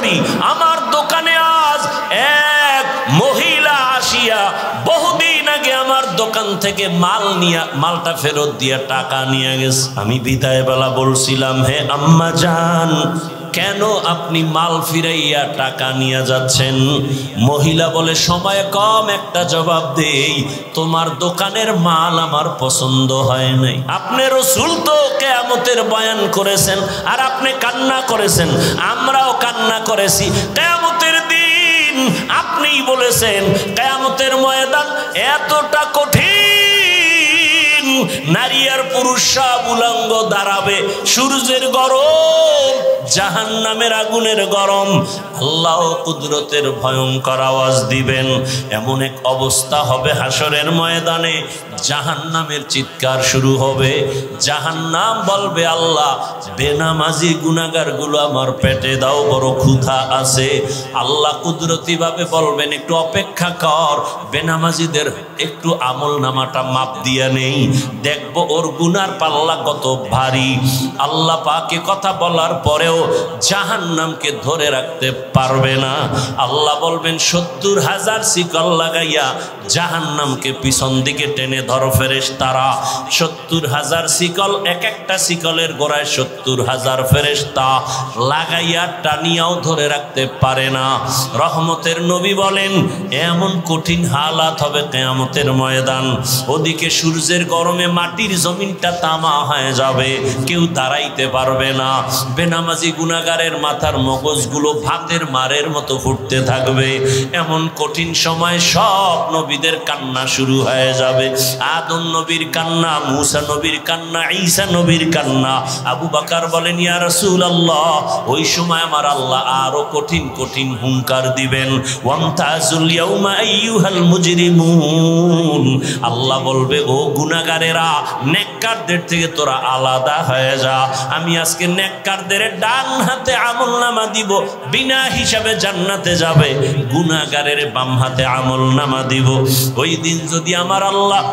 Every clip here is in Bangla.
করি, আমার দোকানে আজ এক মহিলা আসিয়া বহুদিন আগে আমার দোকান থেকে মালটা ফেরত দিয়া টাকা নিয়ে গেছে। আমি বিদায় বেলা বলছিলাম, হে আম্মা জান, কেন আপনি মাল ফিরাইয়া টাকা নিয়ে যাচ্ছেন? মহিলা বলে, সময় কম, একটা জবাব দেই, তোমার দোকানের মাল আমার পছন্দ হয় নাই। আপনি রাসূল তো কিয়ামতের বয়ান করেছেন আর আপনি কান্না করেছেন, আমরাও কান্না করেছি। কিয়ামতের দিন আপনিই বলেছেন কিয়ামতের ময়দান এতটা কঠিন, নারী আর পুরুষ সব উলঙ্গ দাঁড়াবে, সূর্যের গরম, জাহান্নামের আগুনের গরম, আল্লাহ কুদরতের ভয়ঙ্কর আওয়াজ দিবেন। এমন এক অবস্থা হবে হাসরের ময়দানে, জাহান্নামের চিৎকার শুরু হবে। জাহান্নাম বলবে, আল্লাহ বেনামাজি গুনাহগার গুলো আমার পেটে দাও, বড় ক্ষুধা আছে। আল্লাহ কুদরতি ভাবে বলবেন, একটু অপেক্ষা কর, বেনামাজিদের একটু আমল নামাটা মাপ দিয়া নেই, দেখবো ওর গুনার পাল্লা কত ভারী। আল্লাহ পাকে কথা বলার পরেও জাহান্নামকে ধরে রাখতে পারবে না। আল্লাহ বলবেন, ৭০,০০০ শিকল লাগাইয়া জাহান্নামকে পিছন দিকে টেনে ধরো ফেরেশতারা। ৭০,০০০ শিকল, এক একটা শিকলের গোড়ায় ৭০,০০০ ফেরেশতা লাগাইয়া টানিয়াও ধরে রাখতে পারে না। রহমতের নবী বলেন, এমন কঠিন হালাত হবে কিয়ামতের ময়দান, ওদিকে সূর্যের গরমে মাটির জমিনটা তামা হয়ে যাবে, কেউ দাঁড়াইতে পারবে না। বেনামাজি গুনাহগারের মাথার মগজগুলো ভাতের মারের মতো ফুটতে থাকবে। এমন কঠিন সময় সব নবীদের কান্না শুরু হয়ে যাবে। আদম নবীর কান্না, মূসা নবীর কান্না, ঈসা নবীর কান্না। আবু বকর বলেন, ইয়া রাসূলুল্লাহ, ওই সময় আমার আল্লাহ আরো কঠিন কঠিন হুঙ্কার দিবেন। ওয়ামতাজুল ইয়াউমা আইয়ুহাল মুজরিমুন, আল্লাহ বলবে, ও গুনাহগারেরা, নেককারদের থেকে তোরা আলাদা হয়ে যা। আমি আজকে নেককারদের ডান হাতে আমলনামা দিব, বিনা হিসাবে জান্নাতে যাবে, গুনাহগারের বাম হাতে আমলনামা দিব। ওই দিন যদি আমার আল্লাহ,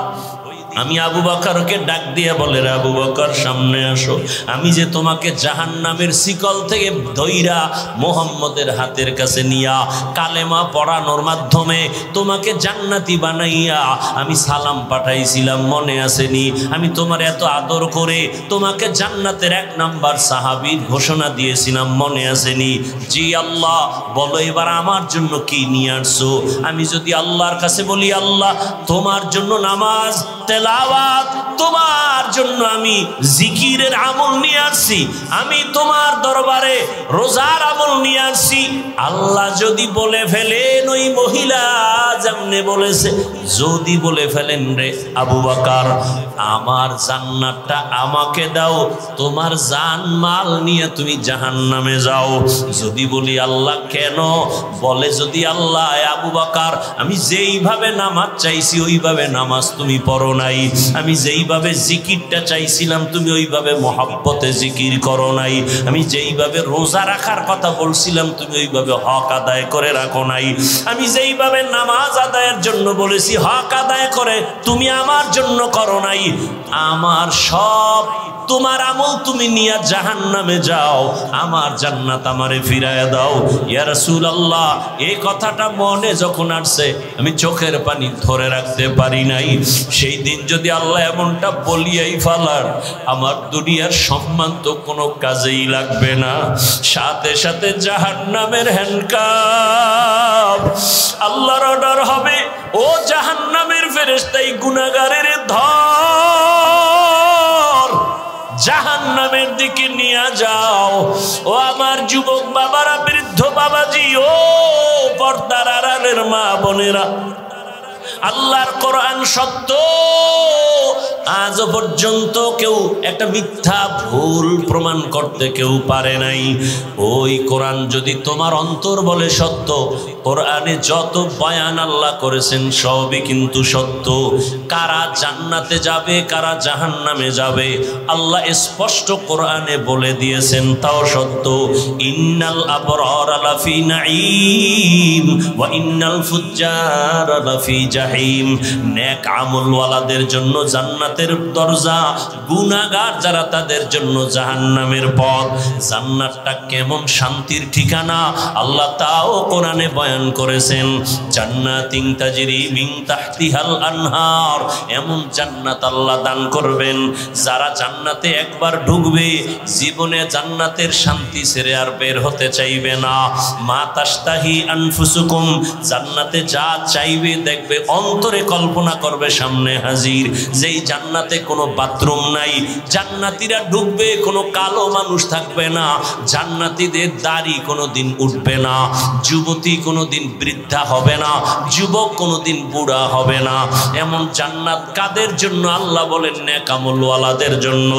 আমি আবু বকরকে ডাক দিয়ে বলে, রে আবু বকর, সামনে আসো, আমি যে তোমাকে জাহান্নামের শিকল থেকে ধইরা মুহাম্মদের হাতের কাছে নিয়া কালেমা পড়ানোর মাধ্যমে তোমাকে জান্নাতি বানাইয়া আমি সালাম পাঠাইছিলাম, মনে আসেনি? আমি তোমার এত আদর করে তোমাকে জান্নাতের ১ নাম্বার সাহাবীর ঘোষণা দিয়েছিলাম, মনে আসেনি? জি আল্লাহ। বলো এবার আমার জন্য কি নিয়ে আসছো? আমি যদি আল্লাহর কাছে বলি, আল্লাহ তোমার জন্য নামাজ, তেলাওয়াত, তোমার জন্য আমি জিকিরের আমল নিয়ে আসছি, আমি তোমার দরবারে রোজার আমল নিয়ে আসছি, আল্লাহ যদি বলে ফেলেন, ওই মহিলা যেমনে বলেছে, যদি বলে ফেলেন, রে আবু বকর, আমার জান্নাতটা আমাকে দাও, তোমার জান মাল নিয়ে তুমি জাহান্নামে যাও। যদি বলি, আল্লাহ কেন? বলে, যদি আল্লাহ, আবু বকর, আমি যেইভাবে নামাজ চাইছি ওইভাবে নামাজ তুমি পড়ো নাই, আমি যেইভাবে জিকিরটা চাইছিলাম তুমি ওইভাবে মহব্বতে জিকির করো নাই, আমি যেইভাবে রোজা রাখার কথা বলছিলাম তুমি ওইভাবে হক আদায় করে রাখো নাই, আমি যেইভাবে নামাজ আদায়ের জন্য বলেছি হক আদায় করে তুমি আমার জন্য করো নাই। আমার সব তোমার আমল তুমি নিয়ে জাহান্নামে যাও, আমার জান্নাত আমারে ফিরায়া দাও। ইয়া রাসূলুল্লাহ, এই কথাটা মনে যখন আসছে আমি চোখের পানি ধরে রাখতে পারি নাই। সেই দিন যদি আল্লাহ এমনটা বলিয়াই ফেলার, আমার দুনিয়ার সম্মান তো কোনো কাজেই লাগবে না। সাথে সাথে জাহান্নামের হ্যান্ডকাপ, আল্লাহর অর্ডার হবে, ও জাহান্নামের ফেরেশতা, এই গুনাহগারের ধর, জাহান্নামের দিকে নিয়ে যাও। ও আমার যুবক বাবারা, বৃদ্ধ বাবাজি, ও পর্দার আড়ালের মা বোনেরা, আল্লাহর কোরআন সত্য, আজ পর্যন্ত কেউ একটা মিথ্যা ভুল প্রমাণ করতে কেউ পারে নাই। ওই কোরআন যদি তোমার অন্তর বলে সত্য, কোরআনে যত বয়ান আল্লাহ করেছেন সবই কিন্তু সত্য। কারা জান্নাতে যাবে কারা জাহান্নামে যাবে আল্লাহ স্পষ্ট কোরআনে বলে দিয়েছেন, তাও সত্য। ইন্নাল আবরার লাফি নাঈম ওয়া ইন্নাল ফুজ্জার লাফি জাহিম। নেক আমলওয়ালাদের জন্য জান্নাতের দরজা, গুনাহগার যারা তাদের জন্য জাহান্নামের পথ। জান্নাতটা কেমন শান্তির ঠিকানা আল্লাহ তাও কোরআনে বয়ান করেছেন। জান্নাতিন তাজরি মিন তাহতিহাল আনহার, এমন জান্নাত আল্লাহ দান করবেন যারা জান্নাতে একবার ঢুকবে জীবনে জান্নাতের শান্তি ছেড়ে আর বের হতে চাইবে না। মা তাশতাহি আনফুসুকুম, জান্নাতে যা চাইবে দেখবে অন্তরে কল্পনা করবে সামনে হাজির। যেই জান্নাতে কোনো বাথরুম নাই, জান্নাতীরা ঢুকবে কোনো কালো মানুষ থাকবে না, জান্নাতীদের দাড়ি কোনোদিন উঠবে না, যুবতী কোনোদিন বৃদ্ধা হবে না, যুবক কোনোদিন বুড়া হবে না। এমন জান্নাত কাদের জন্য আল্লাহ বলেন? নেক আমলওয়ালাদের জন্য।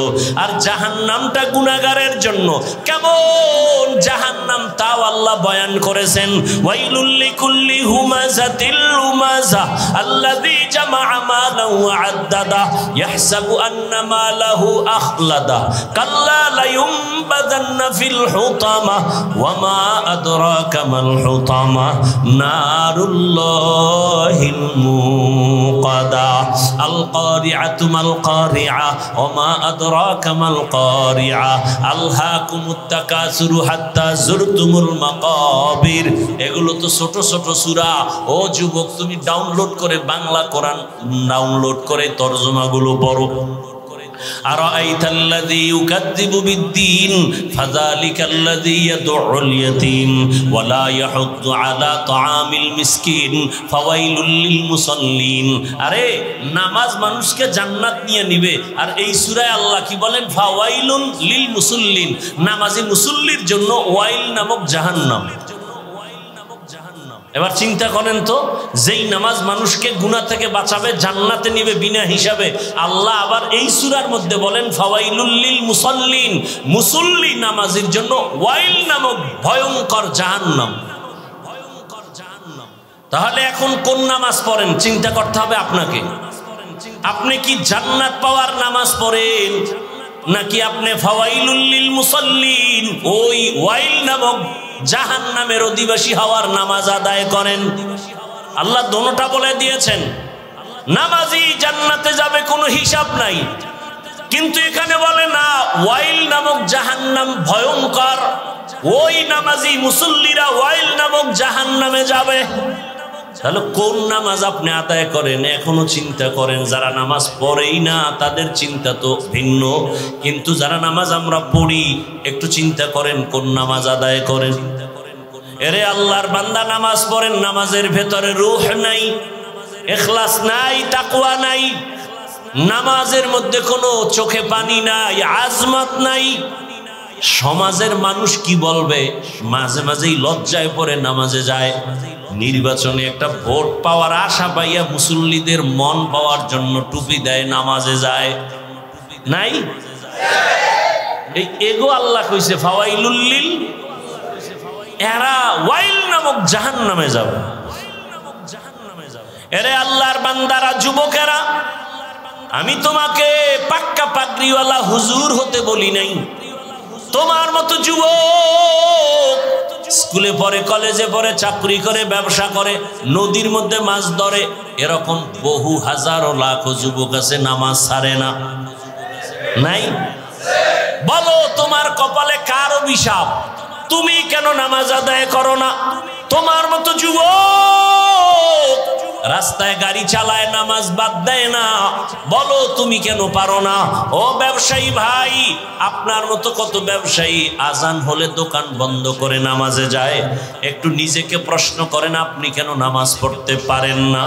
আর জাহান্নামটা গুনাহগারের জন্য। কেমন জাহান্নাম তাও আল্লাহ বয়ান করেছেন। ওয়াইলুল লিকুল্লি হুমাযাতিল লুমাযা আল্লাযী জামাআ মালান ওয়া আদ্দাদা ইয়াহসাবু আন্না মালাহু আখলাদা কাল্লা লায়ুমবাযান্না ফিল হুতামা ওয়া মা আদরাকা মাল হুতামা নারুল্লাহিল মুকাদা আল কারিআতু মাল কারিআ ওয়া মা আদরাকা মাল কারিআ আলহাকুমুত তাকাসুরু হাত্তা যুরতুমুল মাকাবির। এগুলো তো ছোট ছোট সূরা। ও যুবক, তুমি ডাউনলোড করে বাংলা কোরআন ডাউনলোড করে তরজমাগুলো পড়ো। আরাআইতাল্লাযী ইউকাযযিবু বিদ্দীন ফাযালিকাল্লাযী ইয়াদউল ইয়াতীম ওয়া লা ইয়াহুদ্দু আলা তাআমিল মিসকিন ফাওয়াইলুল লিল মুসাল্লিন। আরে নামাজ মানুষকে জান্নাত নিয়ে নিবে, আর এই সূরায় আল্লাহ কি বলেন? ফাওয়াইলুল লিল মুসাল্লিন, নামাজি মুসল্লির জন্য ওয়াইল নামক জাহান্নাম। এবার চিন্তা করেন তো, যেই নামাজ মানুষকে গুনাহ থেকে বাঁচাবে, জান্নাতে নিবে বিনা হিসাবে, আল্লাহ আবার এই সূরার মধ্যে বলেন ফাওয়াইলুল লিল মুসাল্লিন, মুসল্লি নামাজের জন্য ওয়াইল নামক ভয়ঙ্কর জাহান্নাম। তাহলে এখন কোন নামাজ পড়েন চিন্তা করতে হবে আপনাকে। আপনি কি জান্নাত পাওয়ার নামাজ পড়েন, নাকি আপনি ফাওয়াইলুল লিল মুসাল্লিন ওই ওয়াইল নামক জাহান্নামের অধিবাসী হওয়ার নামাজ আদায় করেন? আল্লাহ দোনোটা বলে দিয়েছেন। নামাজি জান্নাতে যাবে, কোনো হিসাব নাই, কিন্তু এখানে বলে না ওয়াইল নামক জাহান্নাম ভয়ঙ্কর, ওই নামাজি মুসল্লিরা ওয়াইল নামক জাহান্নামে যাবে। তাহলে কোন নামাজ আপনি আদায় করেন এখনো চিন্তা করেন। যারা নামাজ পড়েই না তাদের চিন্তা তো ভিন্ন, কিন্তু যারা নামাজ আমরা পড়ি একটু চিন্তা করেন কোন নামাজ আদায় করেন। এরে আল্লাহর বান্দা, নামাজ পড়েন, নামাজের ভেতরে রূহ নাই, ইখলাস নাই, তাকওয়া নাই, নামাজের মধ্যে কোনো চোখে পানি নাই, আজমত নাই। সমাজের মানুষ কি বলবে? মাঝে মাঝেই লজ্জায় পড়ে নামাজে যায়। নির্বাচনে একটা ভোট পাওয়ার আশা পাইয়া মুসল্লিদের মন পাওয়ার জন্য টুপি দেয়, নামাজে যায় নাই? এই এগো আল্লাহ কইছে ফাওয়াইলুল লিল, এরা ওয়াইল নামক জাহান্নামে যাবে। এরে আল্লাহর বান্দারা, যুবকেরা, আমি তোমাকে পাক্কা পাগড়িওয়ালা হুজুর হতে বলি নাই। তোমার মতো যুবক স্কুলে পড়ে, কলেজে পড়ে, চাকরি করে, ব্যবসা করে, নদীর মধ্যে মাছ ধরে, এরকম বহু হাজারো লাখো যুবক আছে নামাজ ছাড়ে না, নাই? বলো তোমার কপালে কার অভিশাপ? তুমি কেন নামাজ আদায় করো না? তোমার মতো যুবক রাস্তায় গাড়ি চালায়, নামাজ বাদ দেয় না, বলো তুমি কেন পারো না? ও ব্যবসায়ী ভাই, আপনার মতো কত ব্যবসায়ী আজান হলে দোকান বন্ধ করে নামাজে যায়। একটু নিজেকে প্রশ্ন করেন, আপনি কেন নামাজ পড়তে পারেন না?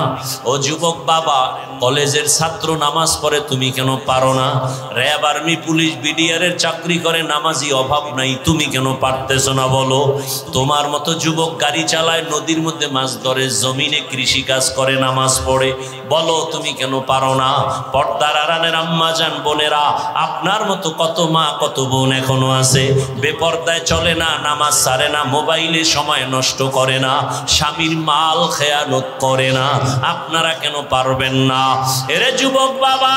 ও যুবক বাবা, কলেজের ছাত্র নামাজ পড়ে, তুমি কেন পারো না? র্যাব, আর্মি, পুলিশ, বিডিআরের চাকরি করে, নামাজি অভাব নাই, তুমি কেন পারতেছো না? বলো। তোমার মতো যুবক গাড়ি চালায়, নদীর মধ্যে মাছ ধরে, জমিনে কৃষি কাজ করে, করে, নামাজ পড়ে। বলো তুমি কেন পারো না? পর্দার আড়ালের আম্মা জান বোনেরা, আপনার মতো কত মা কত বোন এখনো আছে, বেপর্দায় চলে না, নামাজ ছাড়ে না, মোবাইলে সময় নষ্ট করে না, স্বামীর মাল খেয়ানত করে না। আপনারা কেন পারবেন না? এরে যুবক বাবা,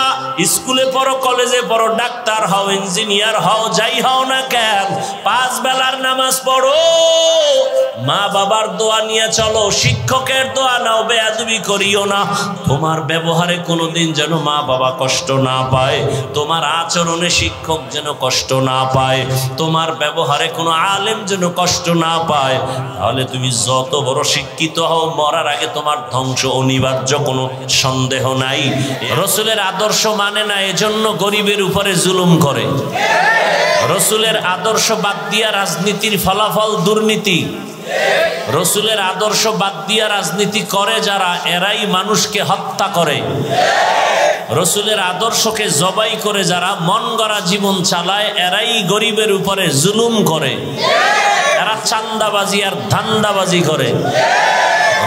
স্কুলে পড়ো, কলেজে পড়ো, ডাক্তার হও, ইঞ্জিনিয়ার হও, যাই হও না কেন, 5 বেলার নামাজ পড়ো, মা বাবার দোয়া নিয়ে চলো, শিক্ষকের দোয়া নাও, বেয়াদবি করিও না। তোমার ব্যবহারে কোনোদিন যেন মা বাবা কষ্ট না পায়, তোমার আচরণে শিক্ষক যেন কষ্ট না পায়, তোমার ব্যবহারে কোনো আলেম যেন কষ্ট না পায়। তাহলে তুমি যত বড় শিক্ষিত হও, মরার আগে তোমার ধ্বংস অনিবার্য, কোনো সন্দেহ নাই। রসুলের আদর্শ মানে না, এজন্য গরিবের উপরে জুলুম করে। রসুলের আদর্শ বাদ দিয়া রাজনীতির ফলাফল দুর্নীতি। রসুলের আদর্শ বাদ দিয়া রাজনীতি করে যারা, এরাই মানুষকে হত্যা করে। রসুলের আদর্শকে জবাই করে যারা মন গড়া জীবন চালায়, এরাই গরিবের উপরে জুলুম করে। এরা চান্দাবাজি আর ধান্দাবাজি করে।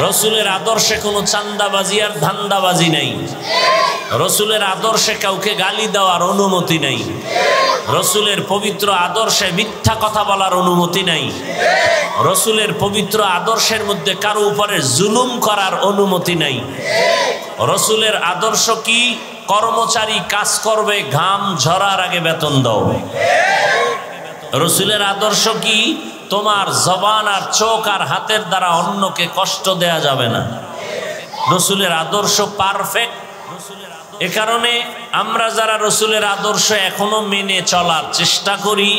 রসুলের আদর্শে কোনো চান্দাবাজি আর ধান্দাবাজি নেই। রসুলের আদর্শে কাউকে গালি দেওয়ার অনুমতি নেই। রসুলের পবিত্র আদর্শে মিথ্যা কথা বলার অনুমতি নেই। রসুলের পবিত্র আদর্শের মধ্যে কারো উপরে জুলুম করার অনুমতি নেই। রসুলের আদর্শ কি? কর্মচারী কাজ করবে, ঘাম ঝরার আগে বেতন দাও। রসুলের আদর্শ কি? তোমার জবান আর চোখ আর হাতের দ্বারা অন্যকে কষ্ট দেয়া যাবে না। রসুলের আদর্শ পারফেক্ট। এ কারণে আমরা যারা রসুলের আদর্শ এখনো মেনে চলার চেষ্টা করি,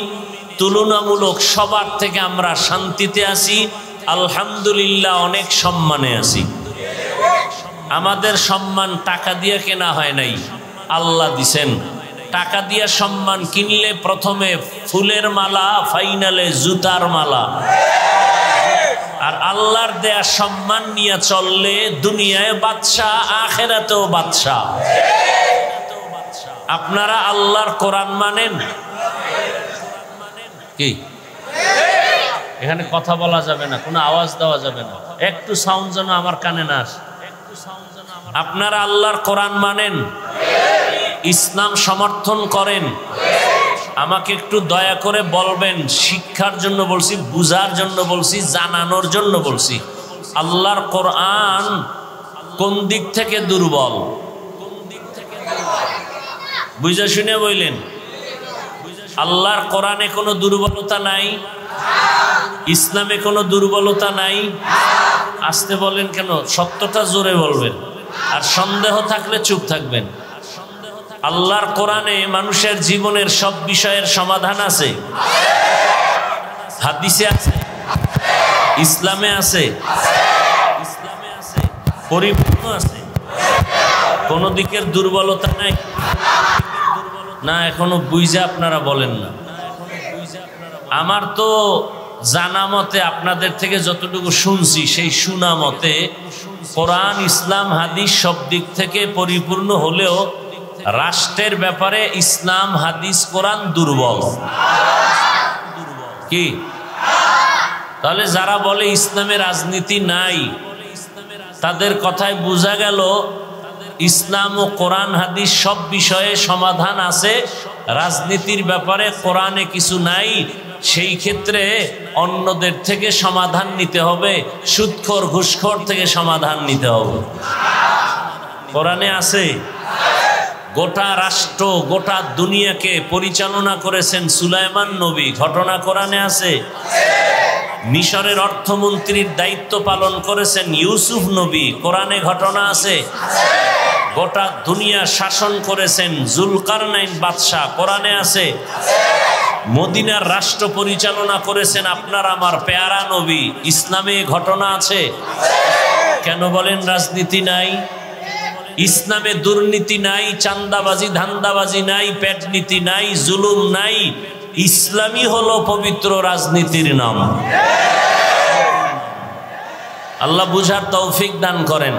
তুলনামূলক সবার থেকে আমরা শান্তিতে আছি, আলহামদুলিল্লাহ, অনেক সম্মানে আছি। আমাদের সম্মান টাকা দিয়ে কেনা হয় নাই, আল্লাহ দিছেন। টাকা দিয়ে সম্মান কিনলে প্রথমে ফুলের মালা, ফাইনালে জুতার মালা। আর আল্লাহর দেয়া সম্মান নিয়ে চললে দুনিয়ায় বাদশা, আখেরাতেও বাদশা। আপনারা আল্লাহর কোরআন মানেন কি? এখানে কথা বলা যাবে না, কোনো আওয়াজ দেওয়া যাবে না, একটু সাউন্ড যেন আমার কানে না আসে। আপনারা আল্লাহর কোরআন মানেন? ইসলাম সমর্থন করেন? আমাকে একটু দয়া করে বলবেন, শিক্ষার জন্য বলছি, বুঝার জন্য বলছি, জানানোর জন্য বলছি, আল্লাহর কোরআন কোন দিক থেকে দুর্বল? বুঝা শুনে বললেন। আল্লাহর কোরআনে কোনো দুর্বলতা নাই, ইসলামে কোনো দুর্বলতা নাই। আসতে বলেন কেন? সত্যটা জোরে বলবেন, আর সন্দেহ থাকলে চুপ থাকবেন। আল্লাহর কোরআনে মানুষের জীবনের সব বিষয়ের সমাধান আছে, হাদিসে আছে, ইসলামে আছে, পরিপূর্ণ আছে, কোন দিকের দুর্বলতা নাই। না, এখনো বুঝা আপনারা বলেন না। আমার তো জানা মতে, আপনাদের থেকে যতটুকু শুনছি, সেই শোনা মতে কোরআন, ইসলাম, হাদিস সব দিক থেকে পরিপূর্ণ হলেও রাষ্ট্রের ব্যাপারে ইসলাম, হাদিস, কোরআন দুর্বল। কি? তাহলে যারা বলে ইসলামে রাজনীতি নাই, তাদের কথায় বোঝা গেল ইসলাম ও কোরআন হাদিস সব বিষয়ে সমাধান আছে, রাজনীতির ব্যাপারে কোরআনে কিছু নাই। সেই ক্ষেত্রে অন্যদের থেকে সমাধান নিতে হবে, সুদখোর ঘুষখোর থেকে সমাধান নিতে হবে। কোরআনে আছে। গোটা রাষ্ট্র, গোটা দুনিয়াকে পরিচালনা করেছেন সুলাইমান নবী, ঘটনা কোরআনে আছে। মিশরের অর্থমন্ত্রীর দায়িত্ব পালন করেছেন ইউসুফ নবী, কোরআনে ঘটনা আছে। গোটা দুনিয়া শাসন করেছেন জুলকারনাইন বাদশাহ, কোরআনে আছে। মদিনার রাষ্ট্র পরিচালনা করেছেন আপনার আমার পেয়ারা নবী, ইসলামে ঘটনা আছে। কেন বলেন রাজনীতি নাই? ইসলামে দুর্নীতি নাই, চান্দাবাজি, ধান্দাবাজি নাই, পেটনীতি নাই, জুলুম নাই। ইসলামই হলো পবিত্র রাজনীতির নাম। আল্লাহ বুঝার তৌফিক দান করেন।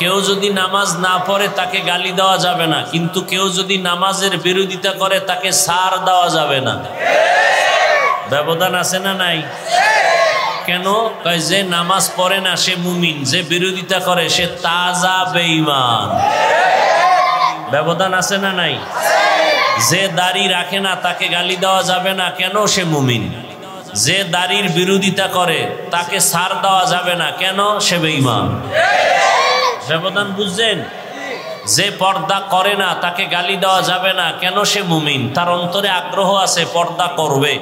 কেউ যদি নামাজ না পড়ে তাকে গালি দেওয়া যাবে না, কিন্তু কেউ যদি নামাজের বিরোধিতা করে তাকে ছাড় দেওয়া যাবে না। ব্যবধান আছে না নাই? কেন? কয় যে নামাজ পড়ে না সে মুমিন, যে বিরোধিতা করে সে তাজা বেঈমান। ব্যবধান আছে না নাই? যে দাড়ি রাখে না তাকে গালি দেওয়া যাবে না, কেন? সে মুমিন। যে দাড়ির বিরোধিতা করে তাকে ছাড় দেওয়া যাবে না, কেন? সে বেঈমান। ব্যবধান বুঝছেন? যে পর্দা করে না তাকে গালি দেওয়া যাবে না, কেন? সে মুমিন, তার অন্তরে আগ্রহ আছে পর্দা করবে।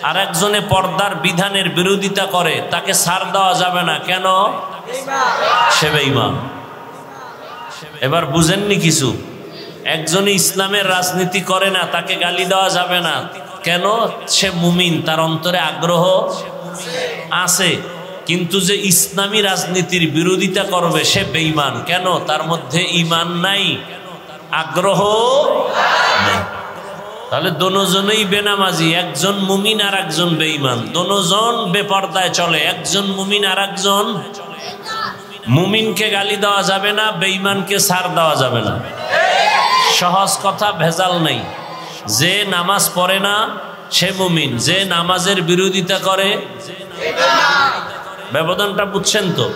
আর একজনে পর্দার বিধানের বিরোধিতা করে তাকে ছাড় দেওয়া যাবে না, কেন? সে বেঈমান। এবার বুঝেননি কিছু? একজনে ইসলামের রাজনীতি করে না তাকে গালি দেওয়া যাবে না, কেন? সে মুমিন, তার অন্তরে আগ্রহ আছে। কিন্তু যে ইসলামী রাজনীতির বিরোধিতা করবে সে বেঈমান, কেন? তার মধ্যে ঈমান নাই, আগ্রহ নাই। তাহলে দোনোজনেই বেনামাজি, একজন মুমিন আর একজন বেঈমান। দোনোজন বেপর্দায় চলে, একজন মুমিন আর একজন। মুমিনকে গালি দেওয়া যাবে না, বেঈমানকে ছাড় দেওয়া যাবে না। সহজ কথা, ভেজাল নেই। যে নামাজ পড়ে না সে মুমিন, যে নামাজের বিরোধিতা করে। ব্যবধানটা বুঝছেন তো?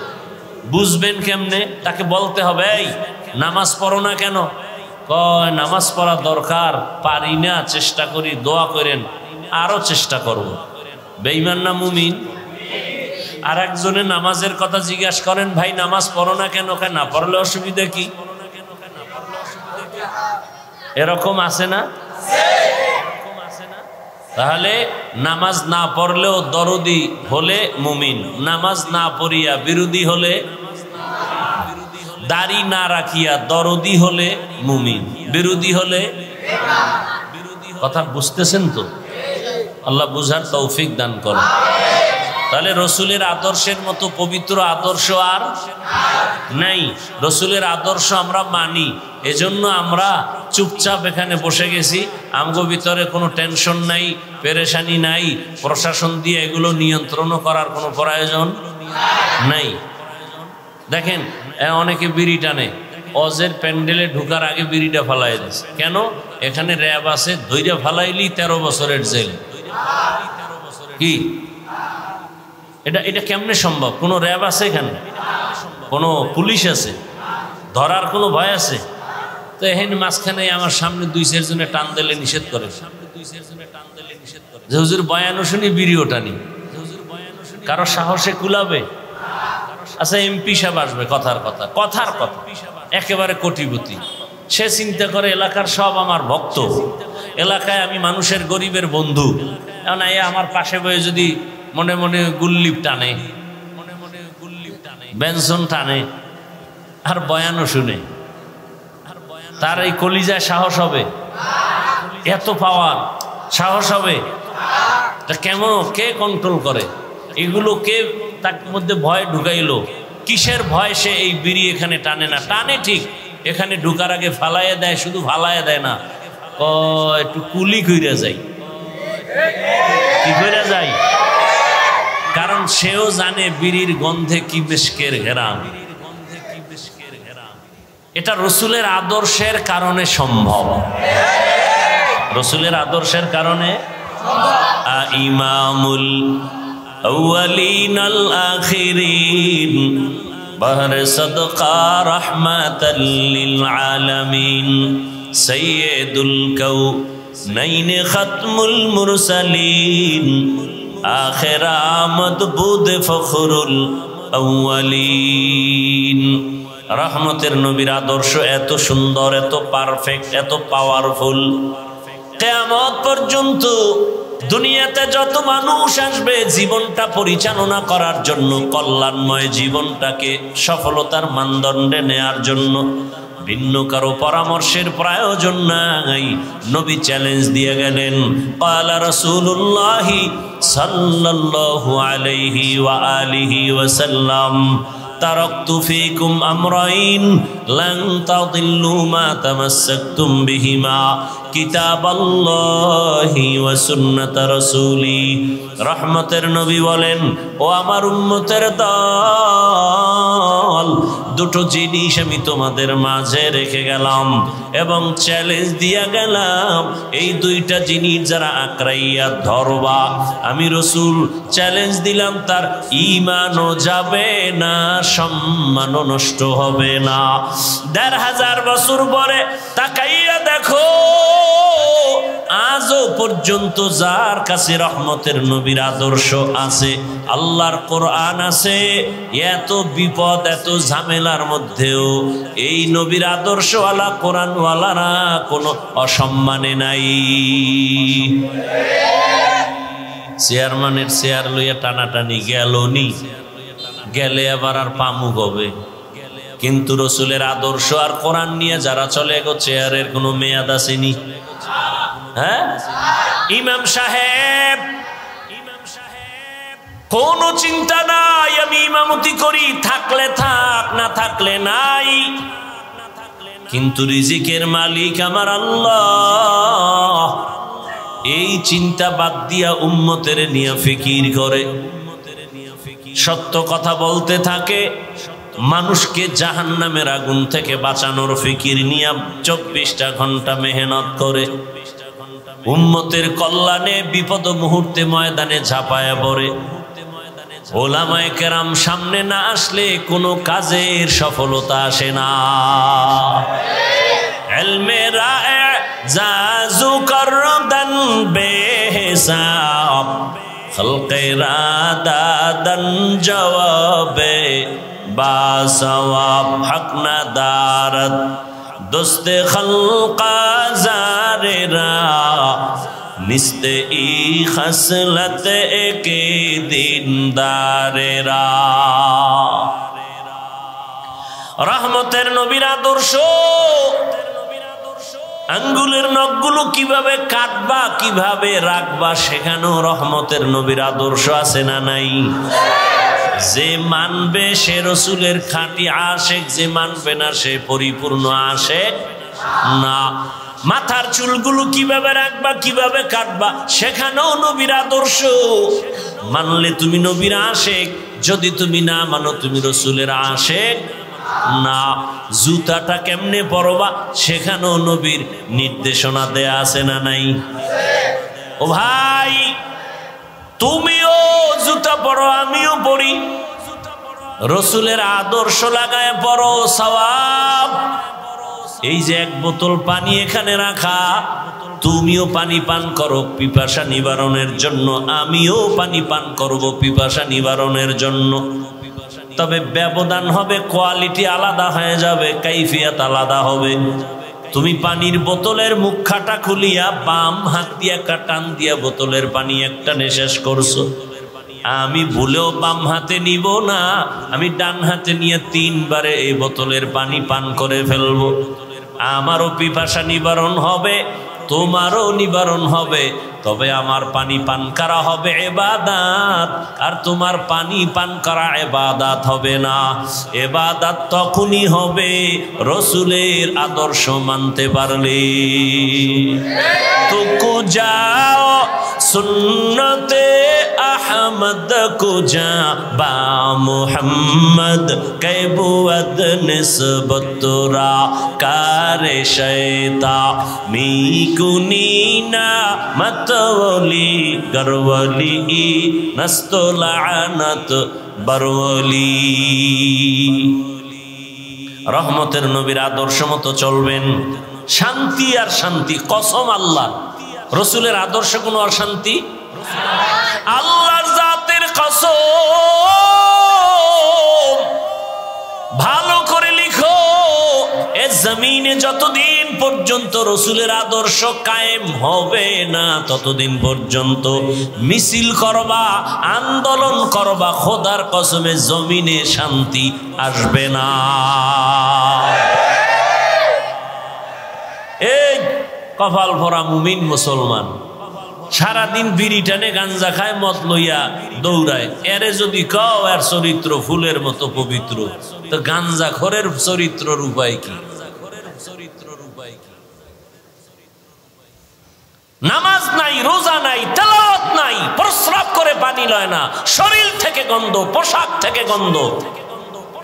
বুঝবেন কেমনে? তাকে বলতে হবে, এই নামাজ পড়ো না কেন? কয় নামাজ পড়া দরকার, পারি না, চেষ্টা করি, দোয়া করেন, আরো চেষ্টা করব। বেঈমান না মুমিন? আর একজনে নামাজের কথা জিজ্ঞাসা করেন, ভাই নামাজ পড়ো না কেন? না পড়লে অসুবিধা কি? এরকম আছে না? তাহলে নামাজ না পড়লেও দরদি হলে মুমিন, নামাজ না পড়িয়া বিরোধী হলে, দাড়ি না রাখিয়া দরদি হলে মুমিন, বিরোধী হলে। কথা বুঝতেছেন তো? আল্লাহ বুঝার তৌফিক দান করেন। তাহলে রসুলের আদর্শের মতো পবিত্র আদর্শ আর নাই। রসুলের আদর্শ আমরা মানি, এজন্য আমরা চুপচাপ এখানে বসে গেছি। আমগো ভিতরে কোনো টেনশন নাই, পেরেশানি নাই, প্রশাসন দিয়ে এগুলো নিয়ন্ত্রণও করার কোনো প্রয়োজন নাই। দেখেন অনেকে বিড়ি টানে, অজের প্যান্ডেলে ঢুকার আগে বিড়িটা ফালাই দিচ্ছে, কেন? এখানে র্যাব আছে, ধৈর্য ফালাইলি 13 বছরের জেল। কি এটা কেমনে সম্ভব? কোনো র্যাব আছে এখানে? কোনো পুলিশ আছে? ধরার কোনো ভয় আছে? তো এখানে মাঝখানে আমার সামনে 2-4 জনে টান দিলে নিষেধ করে, যে হুজুর বয়ানও শুনি বিড়িও টানি। কারো সাহসে কুলাবে? আচ্ছা এমপি সাহেব আসবে, কথার কথা একেবারে কোটিপতি, সে চিন্তা করে এলাকার সব আমার ভক্ত, এলাকায় আমি মানুষের গরিবের বন্ধু। এখন আমার পাশে বয়ে যদি মনে মনে গুল্লিপ টানে, বেনসন টানে, আর বয়ানও শুনে, তার এই কলিজায় সাহস হবে? এত পাওয়ার সাহস হবে? তা কেমন, কে কন্ট্রোল করে এগুলো? কে তার মধ্যে ভয় ঢুকাইলো? কিসের ভয় সে এই বিড়ি এখানে টানে না? টানে ঠিক, এখানে ঢুকার আগে ফালাইয়া দেয়, শুধু ফালাইয়া দেয় না, একটু কুলি কইরা যায়। কি কইরা যায়? কারণ সেও জানে বিড়ির গন্ধে কি মিশকের ঘেরাম। এটা রসুলের আদর্শের কারণে সম্ভব, রসুলের আদর্শের কারণে। ইমামুল আউয়ালিন আল আখিরিন বাহর সদকা রাহমাতাল লিল আলামিন সাইয়্যিদুল কাউনাইন খাতমুল মুরসালিন আখির আমদ বুদ ফখরুল আউয়ালিন। রহমতের নবীর আদর্শ এত সুন্দর, এত পারফেক্ট, এত পাওয়ারফুল, কিয়ামত পর্যন্ত দুনিয়াতে যত মানুষ আসবে জীবনটা পরিচালনা করার জন্য, কল্যাণময় জীবনটাকে সফলতার মানদণ্ডে নেয়ার জন্য ভিন্ন কারো পরামর্শের প্রয়োজন নাই। নবী চ্যালেঞ্জ দিয়ে গেলেন, ক্বালা রাসূলুল্লাহ সাল্লাল্লাহু আলাইহি ওয়া আলিহি ওয়াসাল্লাম তারাকতু ফীকুম আমরাইন লান তাদিল্লু মা তামাসসাকতুম বিহিমা কিতাবাল্লাহি ওয়া সুন্নাত রাসূলি। রহমতের নবী বলেন, ও আমার উম্মতের দল, দল, দুটো জিনিস আমি তোমাদের মাঝে রেখে গেলাম এবং চ্যালেঞ্জ দিয়া গেলাম, এই দুইটা জিনিস যারা আঁকড়াইয়া ধরবা, আমি রসুল চ্যালেঞ্জ দিলাম, তার ঈমানও যাবে না, সম্মানও নষ্ট হবে না। ১৫০০ বছর পরে তাকাইয়া দেখো, আজও পর্যন্ত যার কাছে রহমতের নবীর আদর্শ আছে, আল্লাহর কোরআন আছে, এত বিপদ এত ঝামেলার মধ্যেও এই নবীর আদর্শওয়ালা কোরআনওয়ালারা কোনো অসম্মানে নাই। চেয়ারম্যানের চেয়ার লইয়া টানাটানি গেল নি, গেলে আবার আর পামু হবে, কিন্তু রসুলের আদর্শ আর কোরআন নিয়ে যারা চলে গো, চেয়ারের কোনো মেয়াদ আসেনি। হ্যাঁ, ইমাম সাহেব কোনো চিন্তা নাই, আমি ইমামতি করি, থাকলে থাক, না থাকলে নাই, কিন্তু রিজিকের মালিক আমার আল্লাহ। এই চিন্তা বাদ দিয়া উম্মতের নিয়ে ফিকির করে, সত্য কথা বলতে থাকে, মানুষকে জাহান্নামের আগুন থেকে বাঁচানোর ফিকির নিয়ে 24টা ঘন্টা মেহনত করে, উম্মতের কল্যাণে বিপদ মুহূর্তে ময়দানে ঝাঁপায়া পড়ে। ওলামায়ে কেরাম সামনে না আসলে কোনো কাজের সফলতা আসে না। ইলমে রায়ে জাজু করদান বেহিসাব, খলকে রাদাদান জওয়াবে বাসওয়াব, হক না দারত দোস্তে খলকা জারেরা, নিস্তে ই খসলত একে দিনদারেরা। রহমতের নবীর আদর্শ, আঙ্গুলের নখগুলো কিভাবে কাটবা, কিভাবে রাখবা, সেখানেও রহমতের নবীর আদর্শ আছে না নাই? যে মানবে সে রসুলের খাঁটি আশেক, যে মানবে না সে পরিপূর্ণ আশেক না। মাথার চুলগুলো কিভাবে রাখবা, কিভাবে কাটবা, সেখানেও নবীর আদর্শ। মানলে তুমি নবীর আশেক, যদি তুমি না মানো তুমি রসুলের আশেক না। জুতাটা কেমনে পরবা, সেখানেও নবীর নির্দেশনা দেয়া আছে না নাই? ও ভাই, তুমিও জুতা পরো, আমিও পরি, রসুলের আদর্শ লাগায় পরো, সওয়াব। এই যে এক বোতল পানি এখানে রাখা, তুমিও পানি পান করো পিপাসা নিবারণের জন্য, আমিও পানি পান করব পিপাসা নিবারণের জন্য। তবে ব্যবধান হবে, কোয়ালিটি আলাদা হয়ে যাবে, কাইফিয়াত আলাদা হবে। তুমি পানির বোতলের মুখখাটা খুলিয়া বাম হাত দিয়া টান দিয়া বোতলের পানি একটা শেষ করছো, আমি ভুলেও বাম হাতে নিব না, আমি ডান হাতে নিয়ে 3 বারে এই বোতলের পানি পান করে ফেলবো। আমারও পিপাসা নিবারণ হবে, তোমারও নিবারণ হবে, তবে আমার পানি পান করা হবে ইবাদত, আর তোমার পানি পান করা ইবাদত হবে না। ইবাদত তখনই হবে রসুলের আদর্শ মানতে পারলে। তো যাও সুন্নতে আহমদ কুজা বা মুহাম্মদ কৈবুয়ত নিসবতরা কারে শয়তা মিকুনিনা मतवली गरवली नस्तलानत बरवली। রহমতের নবীর আদর্শ মতো চলবেন, শান্তি আর শান্তি। কসম আল্লাহ, রসুলের আদর্শ কোনো অশান্তি, আল্লাহর জাতের কসম। ভালো করে লিখো, এ জমিনে যতদিন পর্যন্ত রসুলের আদর্শ কায়েম হবে না, ততদিন পর্যন্ত মিছিল করবা, আন্দোলন করবা, খোদার কসমে জমিনে শান্তি আসবে না। এই কপাল ভরা মুমিন মুসলমান সারাদিন বিড়ি টানে, গাঞ্জা খায়, মদ লইয়া দৌড়ায়, এরে যদি কও এর চরিত্র ফুলের মতো পবিত্র, তো গাঞ্জা খোরের চরিত্রর উপায় কি? নামাজ নাই, রোজা নাই, তেলাওয়াত নাই, প্রস্রাব করে পানি লয় না, শরীর থেকে গন্ধ, পোশাক থেকে গন্ধ,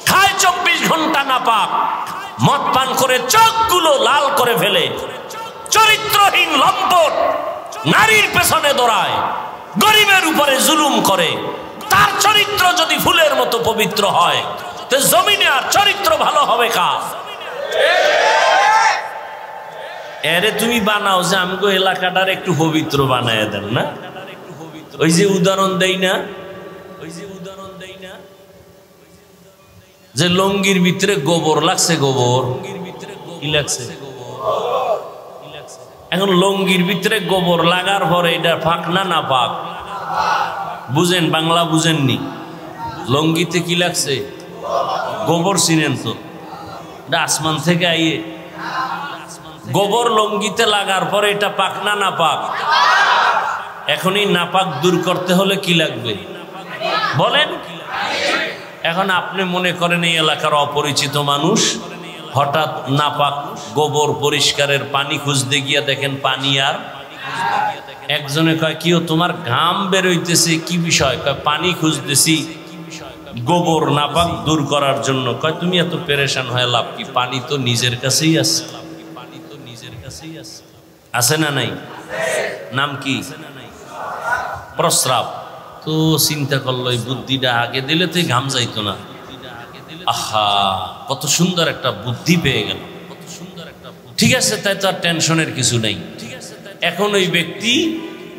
খায় 24 ঘন্টা নাপাক, মদ পান করে চোখগুলো লাল করে ফেলে, চরিত্রহীন লম্পট, নারীর পেছনে দৌড়ায়, গরিবের উপরে জুলুম করে, তার চরিত্র যদি ফুলের মতো পবিত্র হয় তো জমিনে আর চরিত্র ভালো হবে কার? এরে তুমি বানাও যে আমগো এলাকাটার একটু পবিত্র বানায় দেন না। ওই যে উদাহরণ দেই না, যে লঙ্গির ভিতরে গোবর লাগছে, গোবর কি লাগছে? এখন লঙ্গির ভিতরে গোবর লাগার পরে এটা পাক না না পাক? বুঝেন, বাংলা বুঝেননি? লঙ্গিতে কি লাগছে? গোবর। চিনেন তো? আসমান থেকে আইয়ে গোবর লঙ্গিতে লাগার পরে এটা পাক না না পাক? এখনই নাপাক দূর করতে হলে কি লাগবে বলেন? এখন আপনি মনে করেন এই এলাকার অপরিচিত মানুষ, হঠাৎ নাপাক গোবর পরিষ্কারের পানি খুঁজতে গিয়া দেখেন পানি আর, একজনে কয় কি তোমার ঘাম বেরোইতেছে, কি বিষয়? কয় পানি খুঁজতেছি গোবর নাপাক দূর করার জন্য। কয় তুমি এত পেরেশান হয়ে লাভ কি? পানি তো নিজের কাছেই আছে। আছে না নাই? নাম কি? প্রস্রাব। তো চিন্তা করলো এই বুদ্ধিটা আগে দিলে তো ঘাম যাইতো না। আহা, কত সুন্দর একটা বুদ্ধি পেয়ে গেল। ঠিক আছে, তাই তো আর টেনশনের কিছু নেই। এখন ওই ব্যক্তি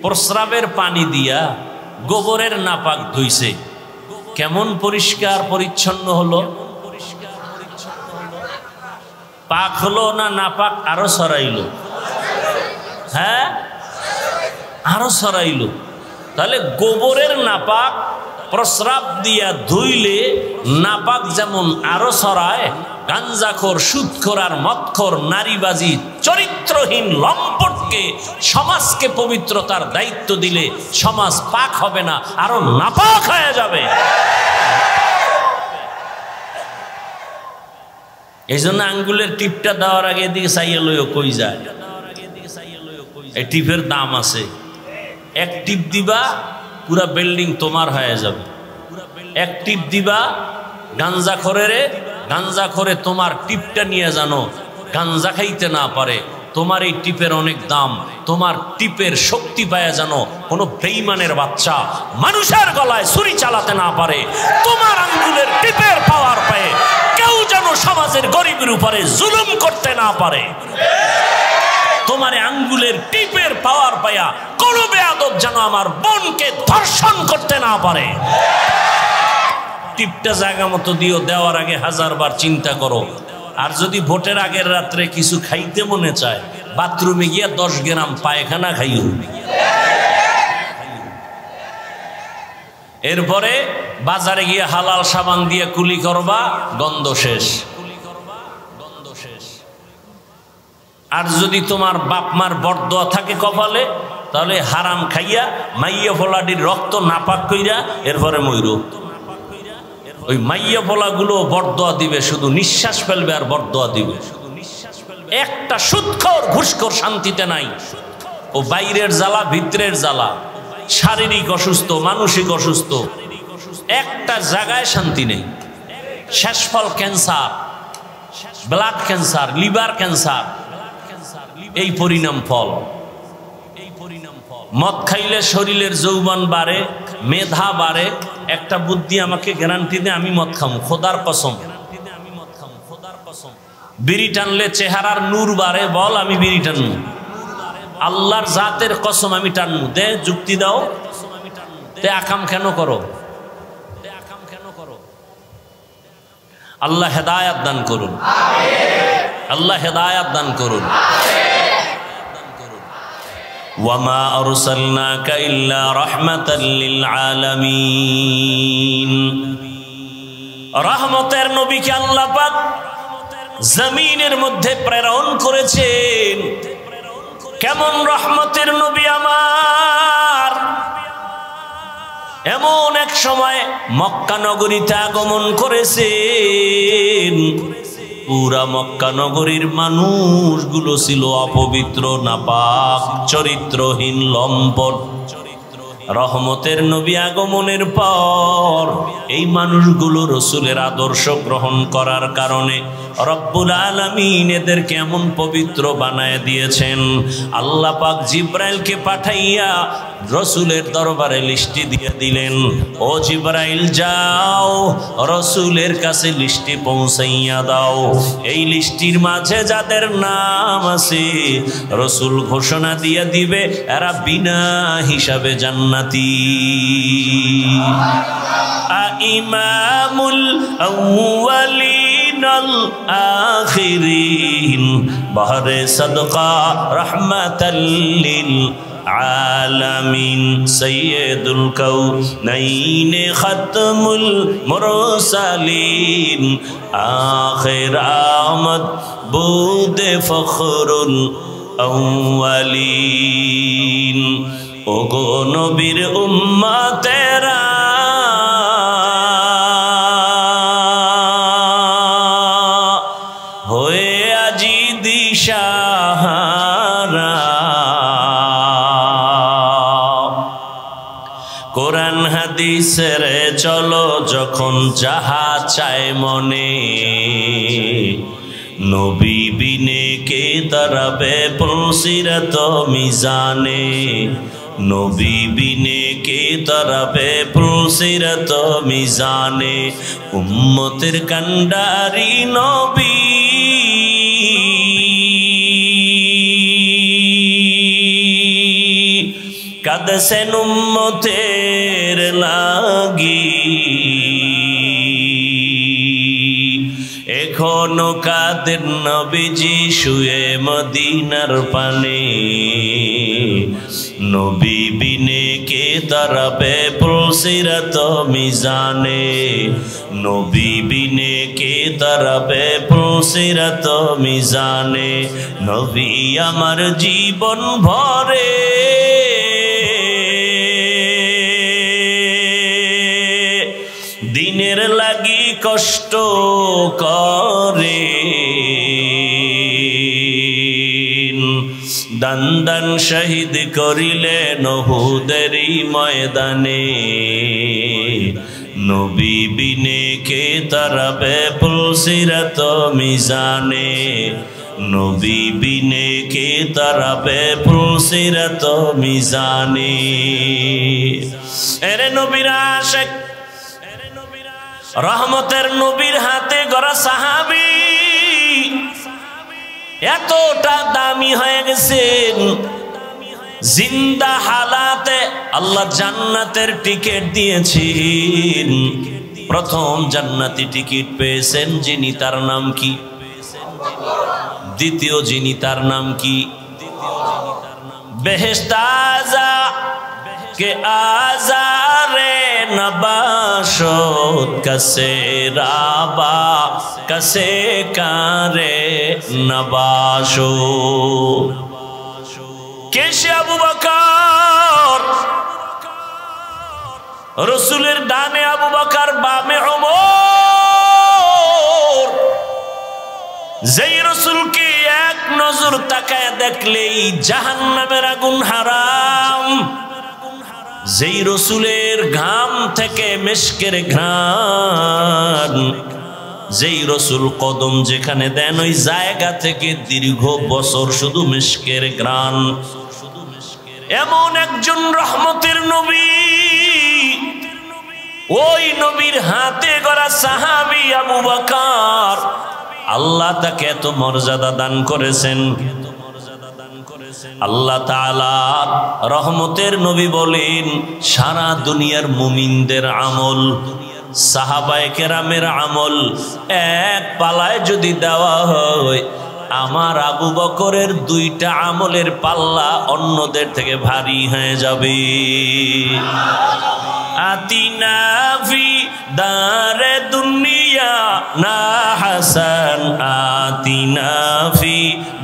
প্রস্রাবের পানি দিয়া গোবরের নাপাক ধুইছে, কেমন পরিষ্কার পরিচ্ছন্ন হলো? পাক হলো না নাপাক আরো সরাইলো? হ্যাঁ, আরো সরাইলো। তাহলে গোবরের নাপাক প্রস্রাব দিয়া ধুইলে নাপাক যেমন আরো সরায়, গাঞ্জাখোর, সুদখোর আর মদখোর, নারীবাজি, চরিত্রহীন লম্পটকে সমাজকে পবিত্রতার দায়িত্ব দিলে সমাজ পাক হবে না, আরো নাপাক হয়ে যাবে। এই জন্য আঙ্গুলের টিপটা দেওয়ার আগে এদিকে চাইয়া লইও কই যায়। এই টিপের দাম আছে, এক টিপ দিবা পুরা বিল্ডিং তোমার হয়ে যাবে। এক টিপ দিবা গাঞ্জাখোরেরে, গাঞ্জাখোরে তোমার টিপটা নিয়ে জানো গাঞ্জা খাইতে না পারে, তোমার এই টিপের অনেক দাম, তোমার টিপের শক্তি পায় জানো কোনো বেঈমানের বাচ্চা মানুষের গলায় ছুরি চালাতে না পারে, তোমার আঙ্গুলের টিপের পাওয়ার পায় কেউ যেন সমাজের গরিবের উপরে জুলুম করতে না পারে। তোমার আঙ্গুলের টিপের পাওয়ার পায়া কোন বেয়াদব যেন আমার বোনকে ধর্ষণ করতে না পারে। টিপটা জায়গা মতো দিও, দেওয়ার আগে 1000 বার চিন্তা করো। আর যদি ভোটের আগের রাত্রে কিছু খাইতে মনে চায়, বাথরুমে গিয়া 10 গ্রাম পায়খানা খাইও। এরপরে বাজারে গিয়ে হালাল সাবান দিয়ে কুলি করবা, গন্ধ শেষ। আর যদি তোমার বাপ মার বরদোয়া থাকে কপালে, তাহলে হারাম খাইয়া মাইয়া ফোলাটির রক্ত নাপাক কইরা এরপরে মইরো। ওই মাইয়া ফোলাগুলো বরদোয়া দিবে, শুধু নিঃশ্বাস ফেলবে আর বরদোয়া দিবে। একটা সুদখোর ঘুষখোর শান্তিতে নাই। ও বাইরের জ্বালা, ভিতরের জ্বালা, শারীরিক অসুস্থ, মানসিক অসুস্থ, একটা জায়গায় শান্তি নেই। শেষফল cancer, blood cancer, liver cancer, এই পরিণাম ফল। মদ খাইলে শরীরের যৌবন বাড়ে, মেধা বাড়ে। একটা বুদ্ধি আমাকে গ্যারান্টি দে, আমি মদ খামু, খোদার কসম। বিড়ি টানলে চেহারার নূর বাড়ে, বল আমি বিড়ি টানবো। আল্লাহর জাতের কসম আমি টানবো। দে যুক্তি দাও। তে আকাম কেন করো? আল্লাহ হেদায়াত দান করুন, আল্লাহ হেদায়াত দান করুন। ওয়ামা আরসালনাকা ইল্লা রাহমাতাল লিল আলামিন। রহমতের নবীকে আল্লাহ পাক জমিনের মধ্যে প্রেরণ করেছেন। কেমন রহমতের নবী আমার! এমন এক সময় মক্কা নগরীতে আগমন করেছেন। পুরা মক্কা নগরীর মানুষগুলো ছিল অপবিত্র, নাপাক, চরিত্রহীন, লম্পট। রহমতের নবী আগমনের পর এই মানুষগুলো রসুলের আদর্শ গ্রহণ করার কারণে রব্বুল আলামিন এদেরকে এমন পবিত্র বানায় দিয়েছেন। আল্লাহ পাক জিব্রাইলকে পাঠাইয়া রসুলের দরবারে লিস্টি দিয়ে দিলেন, ও জিব্রাইল যাও রসুলের কাছে লিস্টি পৌঁছাইয়া দাও। এই লিস্টির মাঝে যাদের নাম আছে রসুল ঘোষণা দিয়ে দিবে এরা বিনা হিসাবে জান্নাতি। ইমামুল আউয়ালিন আল আখিরিন বাহরে সাদকা রাহমাতাল লিল আলামিন সৈয়দুল কাউনাইন খাতমুল মুরসালিন আখির আমদ বুদে ফখরুল আউয়ালিন। ওগো নবীর উম্মতেরা হয়ে আজি দিশাহারা, কোরআন হাদিসের চলো যখন যাহা চায় মনে, নবী বিনে কে দাঁড়াবে পুলসিরাত মিজানে, নবী বিনে কে দাঁড়াবে পুলসিরাত মিজানে। উম্মতের কান্ডারি নবী কাঁদছেন উম্মতের লাগি, এখনো কাদের নবীজি শুয়ে মদিনার পানে, নবী বিনে কে দাঁড়াবে পুলসিরাত মিজানে, নবী বিনে কে দাঁড়াবে পুলসিরাত মিজানে। নবী আমার জীবন ভরে দিনের লাগি কষ্ট করে, দান দান শহীদ করিলেন উহুদেরই ময়দানে, নবী বিনে কে দাঁড়াবে পুলসিরাত মিজানে, নবী বিনে কে দাঁড়াবে পুলসিরাত মিজানে। এরে নবীর আশিক রহমতের নবীর হাতে গড়া সাহাবী এতটা দামি হয়ে গেছেন, জিন্দা হালাতে আল্লাহ জান্নাতের টিকিট দিয়েছেন। প্রথম জান্নাতি টিকিট পেয়েছেন যিনি, তার নাম কি? দ্বিতীয় যিনি, তার নাম কি? বেহেশত আযা কে আজারে নবাশত কসে রাবা কসে কারে নবাশো। কেশে আবু বকর, রসুলের ডানে আবু বকর, বামে ওমর। যেই রসুলকে এক নজর তাকায় দেখলেই জাহান্নামের আগুন হারাম, যেই রসুলের ঘাম থেকে মেশকের ঘ্রাণ, যেই রসুল কদম যেখানে দেন ওই জায়গা থেকে দীর্ঘ বছর শুধু মেশকের ঘ্রাণ। এমন একজন রহমতের নবী, ওই নবীর হাতে গড়া সাহাবী আবু বকর, আল্লাহ তাকে এত মর্যাদা দান করেছেন। আল্লাহ তাআলা রহমতের নবী বলেন, সারা দুনিয়ার মুমিনদের আমল, সাহাবায়ে কেরামের আমল এক পালায় যদি দেওয়া হয়, আমার আবু বকরের দুইটা আমলের পাল্লা অন্যদের থেকে ভারী হয়ে যাবে। আতিনা ফি দারে দুনিয়া না হাসান, আতিনা ফি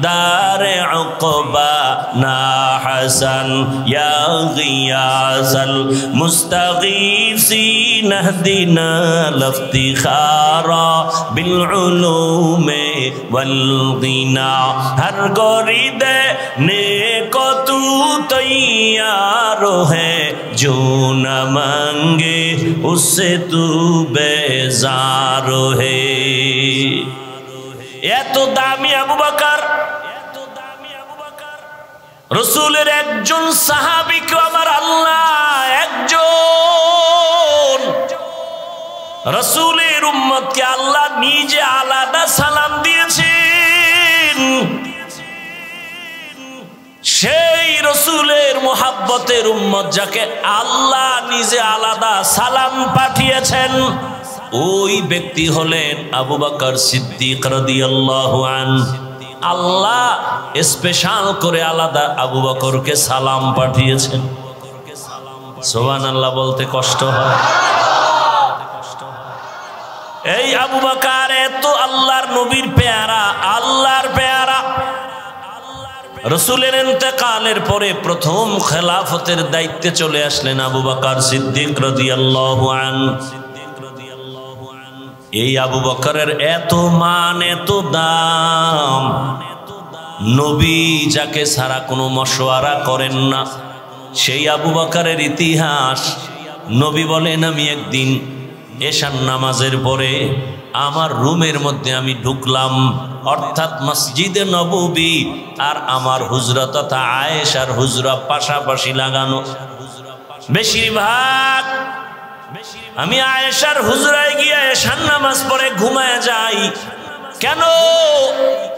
দারে উকবা না হাসান ইয়া গিয়াসাল মুস্তাগীসিন ইহদিনা লিফতিখারা বিল উলুমে ওয়াল গিনা হর গরিদে নেকো তু তৈয়ার है जो न मांगे उससे तू बेजार है। এত দামি আবু বকর, রাসূলের একজন সাহাবীকে আমার আল্লাহ একজন রাসূলের উম্মতকে আল্লাহ নিজে আলাদা সালাম দিয়েছেন। সেই রাসূলের মুহাব্বতের উম্মত যাকে আল্লাহ নিজে আলাদা সালাম পাঠিয়েছেন, ওই ব্যক্তি হলেন আবু বকর সিদ্দিক রাদিয়াল্লাহু আনহু। আল্লাহ স্পেশাল করে আলাদা আবু বকরকে সালাম পাঠিয়েছেন। সুবহানাল্লাহ বলতে কষ্ট হয়। এই আবু বকর এত আল্লাহর নবীর পেয়ারা, আল্লাহর পেয়ারা। রাসূলের ইন্তেকালের পরে প্রথম খেলাফতের দায়িত্বে চলে আসলেন আবু বকর সিদ্দিক রাদিয়াল্লাহু আনহু। এই আবু বকরের এত মান, এত দাম, নবী যাকে ছাড়া কোনো মশওয়ারা করেন না, সেই আবু বকরের ইতিহাস। নবী বলেন, আমি একদিন এশার নামাজের পরে আমার রুমের মধ্যে আমি ঢুকলাম, অর্থাৎ মসজিদে নববী আর আমার হুজরা তথা আয়েশার হুজরা পাশাপাশি লাগানো। বেশিরভাগ আমি আয়েশার হুজরায় গিয়ে এশার নামাজ পড়ে ঘুমায় যাই। কেন?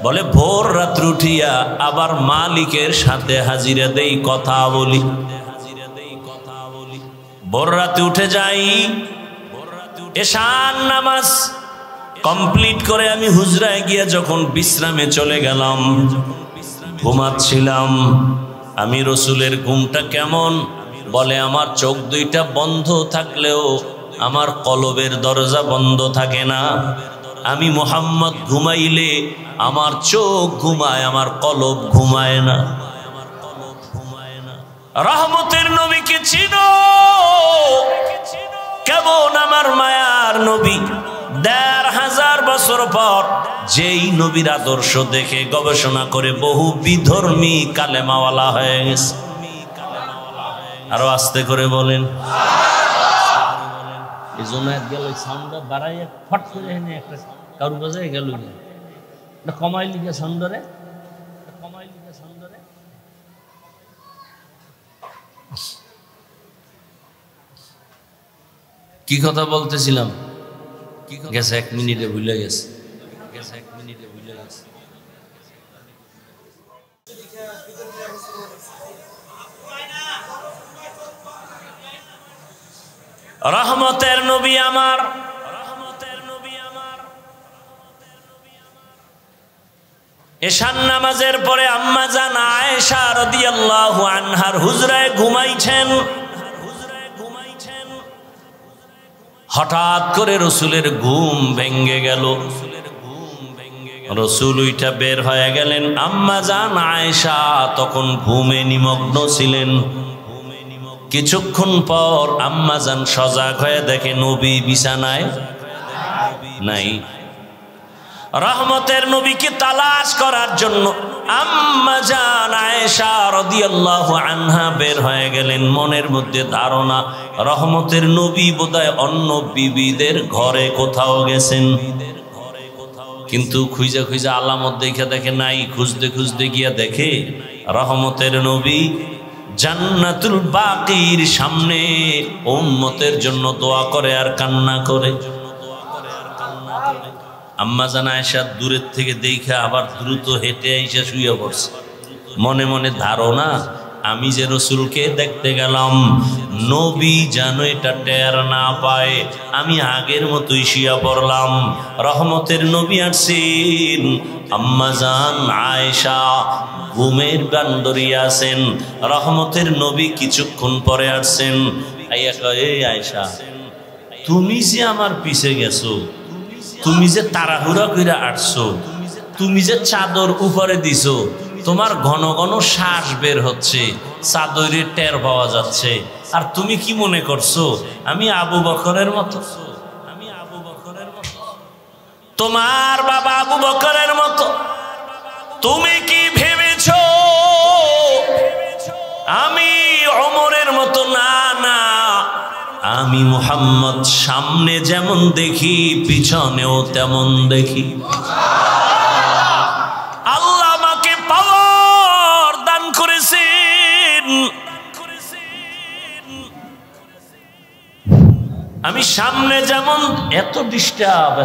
বলে ভোর রাত্রে উঠিয়া আবার মালিকের সাথে হাজিরা দেই, কথা বলি। ভোর রাতে উঠে যাই, এশার নামাজ কমপ্লিট করে আমি হুজরায় গিয়ে যখন বিশ্রামে চলে গেলাম, ঘুমাচ্ছিলাম। আমি রাসূলের ঘুমটা কেমন? বলে আমার চোখ দুইটা বন্ধ থাকলেও আমার কলবের দরজা বন্ধ থাকে না। আমি মুহাম্মদ ঘুমাইলে আমার চোখ ঘুমায়, আমার কলব ঘুমায় না। রহমতের নবীকে চিনো? কেমন আমার মায়ার নবী, ১৫০০ বছর পর যেই নবীর আদর্শ দেখে গবেষণা করে বহু বিধর্মী কালেমাওয়ালা হয়ে গেছে। আরো আস্তে করে বলেন। এই জন্য গেল সাউন্ডটা বাড়াইয়া ফট করে এনে একটা কারু বাজায় গেল, কমাই লিখে সাউন্ডরে, কমাই লিখে সাউন্ডরে। কি কথা বলতেছিলাম? গেছে 1 মিনিটে ভুলে গেছে, গেছে 1 মিনিটে ভুলে গেছে। রহমতের নবী আমার, রহমতের নবী আমার। এশার নামাজের পরে আম্মা জান আয়েশা রাদিয়াল্লাহু আনহার হুজরায় ঘুমাইছেন। হঠাৎ করে রাসূলের ঘুম ভেঙে গেল। রাসূল উইঠা বের হয়ে গেলেন। আম্মা জান আয়েশা তখন ঘুমে নিমগ্ন ছিলেন। কিছুক্ষণ পর আম্মা জান সজাগ হয়ে দেখে নবী বিছানায় নাই। রহমতের নবীকে তালাশ করার জন্য আম্মা জান আয়েশা রাদিয়াল্লাহু আনহা বের হয়ে গেলেন। মনের মধ্যে ধারণা রহমতের নবী বোধহয় অন্য বিবিদের ঘরে কোথাও গেছেন, কিন্তু খুঁজে খুঁজে আলামত দেখে দেখে নাই। খুঁজতে খুঁজতে গিয়া দেখে রহমতের নবী জান্নাতুল বাকির সামনে উম্মতের জন্য দোয়া করে আর কান্না করে। আম্মা জান আয়েশা দূরের থেকে দেখে আবার দ্রুত হেঁটে আইসা শুয়ে পড়ছে। মনে মনে ধারণা, আমি যে রাসূলকে দেখতে গেলাম, নবী যেন এটা টের না পায়। আমি আগের মতোই শুয়ে পড়লাম। রহমতের নবী আসছেন। আম্মা জান আয়েশা ঘুমের বান্দরিয়া আছেন। রহমতের নবী কিছুক্ষণ পরে আসছেন। আইয়া কয়, এই আয়েশা, তুমি যে আমার পিছে গেছো, তুমি যে তাড়াহুড়া কইরা আসছো, তুমি যে চাদর উপরে দিছো, তোমার ঘন ঘন শ্বাস বের হচ্ছে, চাদরের টের পাওয়া যাচ্ছে, আর তুমি কি মনে করছো আমি আবু বকরের মতো? তোমার বাবা আবু বকরের মতো? তুমি কি ভেবেছো আমি ওমরের মতো? না না, আমি মুহাম্মদ সামনে যেমন দেখি পিছনেও তেমন দেখি। আল্লাহ আমাকে পাওয়ার দান করেছেন, আমি সামনে যেমন এত ডিস্টার্ব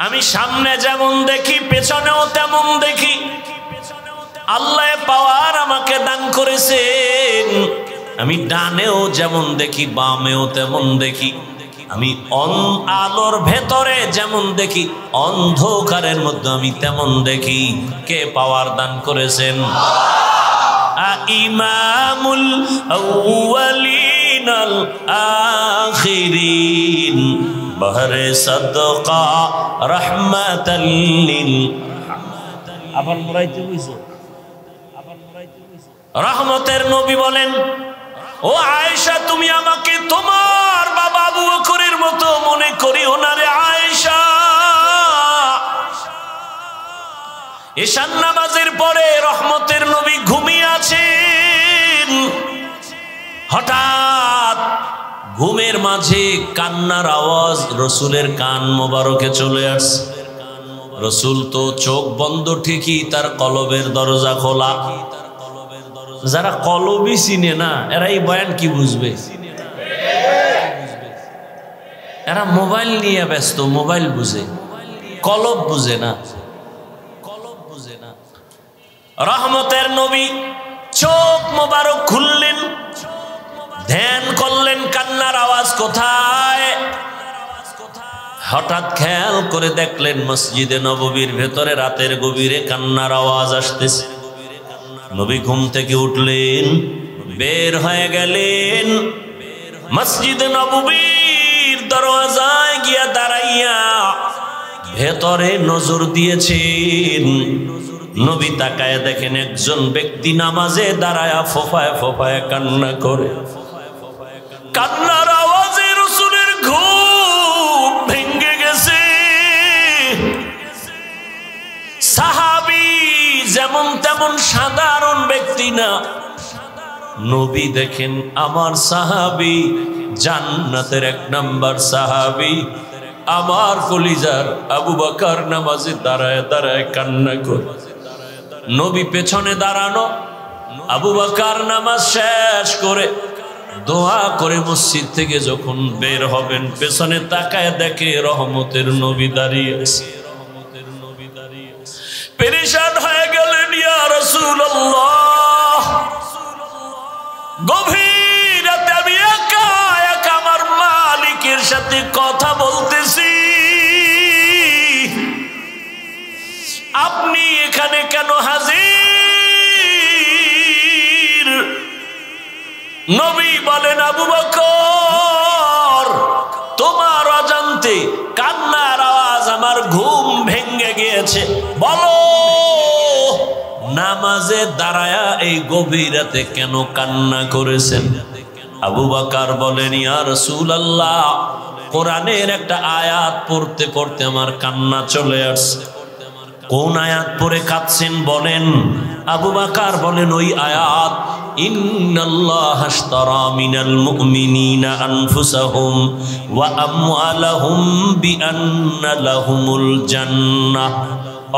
আমি সামনে যেমন দেখি পেছনেও তেমন দেখি। আল্লাহ পাওয়ার আমাকে দান করেছেন, আমি ডানেও যেমন দেখি বামেও তেমন দেখি। আমি আলোর ভেতরে যেমন দেখি অন্ধকারের মধ্যে আমি তেমন দেখি। কে পাওয়ার দান করেছেন? ইমামুল আউয়ালিন আল আখিরিন বহরে সাদকা রাহমাতাল লিল। আবার মুরাইতে বুঝছো? রহমতের নবী বলেন, ও আয়েশা তুমি আমাকে তোমার বাবা আবু বকরের মতো মনে করিও না রে আয়েশা। ঈশান নামাজের পরে রহমতের নবী ঘুমিয়ে আছেন, হঠাৎ ঘুমের মাঝে কান্নার আওয়াজ রসুলের কান মোবারকে চলে আসছে। রসুল তো চোখ বন্ধ ঠিকই, তার কলবের দরজা খোলা। যারা কলবই চিনে না এরা এই বয়ান কি বুঝবে? এরা মোবাইল নিয়ে ব্যস্ত, মোবাইল বুঝে, কলব বুঝে না। রহমতের নবী চোখ মোবারক খুললেন, ধ্যান করলেন কান্নার আওয়াজ কোথায়। হঠাৎ খেয়াল করে দেখলেন মসজিদে নববীর ভেতরে রাতের গভীরে কান্নার আওয়াজ আসতেছে। নবী ঘুম থেকে উঠলেন, বের হয়ে গেলেন, মসজিদে নববীর দরওয়াজায় গিয়া দাঁড়াইয়া ভেতরে নজর দিয়েছেন। নবী তাকায় দেখেন একজন ব্যক্তি নামাজে দাঁড়ায়া ফোফায় ফোফায় কান্না করে। কান্নার আওয়াজে রাসূলের ঘুম ভেঙে গেছে। সাহাবী যেমন তেমন সাধারণ ব্যক্তি না। নবী দেখেন আমার সাহাবী জান্নাতের 1 নাম্বার সাহাবী, আমার কলিজার আবু বকর নামাজে দাঁড়ায় দাঁড়ায় কান্না করে। নবী পেছনে দাঁড়ানো, আবু বকর নামাজ শেষ করে দোয়া করে মসজিদ থেকে যখন বের হবেন পেছনে তাকায় দেখে রহমতের নবী দাঁড়িয়ে আছে। পেরেশান হয়ে গেলেন, ইয়া রাসূলুল্লাহ, গভীর রাতে আমি একা একা আমার মালিকের সাথে কথা বলতেছি, আপনি এখানে কেন হাজির? নবী বলেন, আবু বকর তোমার অজান্তে কান্নার আওয়াজ আমার ঘুম ভেঙে গিয়েছে, বলো নামাজে দাঁড়ায়া এই গভীর রাতে কেন কান্না করেছেন? আবু বকর বলেন, ইয়া রাসূলুল্লাহ, কোরআনের একটা আয়াত পড়তে পড়তে আমার কান্না চলে আসছে। কোন আয়াত পড়ে কাঁদছেন বলেন? আবু বকর বলেন, ওই আয়াত, ইন্নাল্লাহা আশতারা মিনাল মুমিনিনা আনফুসাহুম ওয়া আমওয়ালাহুম বিআন্না লাহুমুল জান্নাহ।